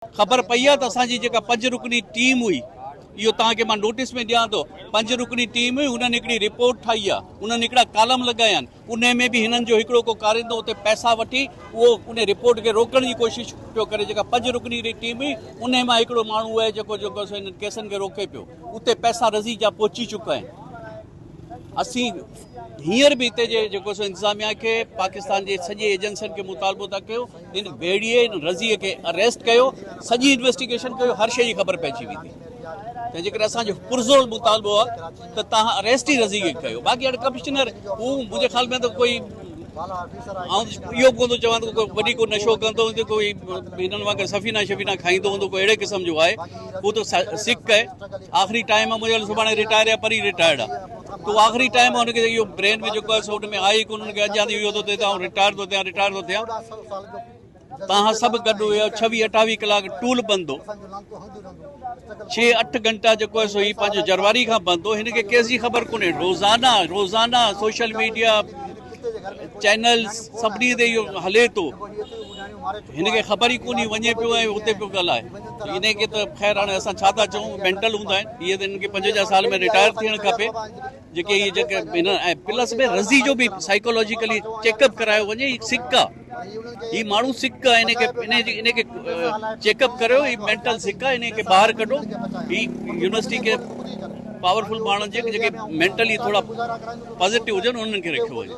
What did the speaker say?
ख़बर पई आहे त असांजी जेका 5 रुकनी टीम हुई, इहो तव्हांखे मां नोटिस में ॾियां थो। 5 रुकनी टीम हुई, उन्हनि हिकिड़ी रिपोर्ट ठाही आहे, उन्हनि हिकिड़ा कालम लगाया आहिनि, उन में बि हिननि जो हिकिड़ो को कारिंदो उते पैसा वठी उहो उन रिपोर्ट खे रोकण जी कोशिशि पियो करे। जेका 5 रुकनी टीम हुई, उन मां हिकिड़ो माण्हू आहे जेको हिन केसनि खे रोके पियो। उते पैसा रज़ी जा पहुची चुका आहिनि। असीं हींअर बि हिते जेको इंतज़ामिया खे पाकिस्तान जे सॼे एजेंसियुनि खे मुतालबो था कयो, इन भेड़िए इन रज़ीअ खे अरेस्ट कयो, सॼी इन्वेस्टिगेशन कयो, हर शइ जी ख़बर पइजी वेंदी। त जेकर असांजो पुरज़ोर मुतालबो आहे त तव्हां अरेस्ट ई रज़ी खे कयो। बाक़ी हाणे कमिश्नर हू मुंहिंजे ख़्याल में त कोई इहो कोन थो चवां त कोई वॾी को नशो कंदो हूंदो, कोई हिननि वांगुरु सफ़ीना शफ़ीना खाईंदो हूंदो, कोई अहिड़े क़िस्म जो आहे। हू त सिक आहे, आख़िरी टाइम आहे, मुंहिंजे सुभाणे रिटायर या परी रिटायर्ड आहे, तो आख़िरी टाइम आहे, हुनखे इहो ब्रेन में जेको आहे सो हुन में आहे कोन, हुनखे अञा ताईं इहो थो थिए त रिटायर थो थियां। तव्हां सभु गॾु हुयो, 26-28 कलाक टूल बंदि हो, 6-8 घंटा जेको आहे सो ही पंहिंजो जरवारी खां बंदि हो। हिनखे केस जी ख़बर कोन्हे। रोज़ाना सोशल मीडिया चैनल सभिनी ते इहो हले थो, हिनखे ख़बर ई कोन्हे, वञे पियो ऐं हुते पियो ॻाल्हाए। इनखे त ख़ैर हाणे असां छा था चऊं, मेंटल हूंदा आहिनि इहे, त हिनखे 55 साल में रिटायर थियणु खपे। जेके हिन ऐं प्लस में रज़ी जो बि साइकोलॉजिकली चेकअप करायो वञे। ही सिक आहे, ही माण्हू सिक आहे, इनखे चेकअप करियो। ही मेंटल सिक आहे, इनखे ॿाहिरि कढो। ही यूनिवर्सिटी खे पावरफुल माण्हुनि जेके मेंटली थोरा पॉज़िटिव हुजनि, उन्हनि खे रखियो वञे।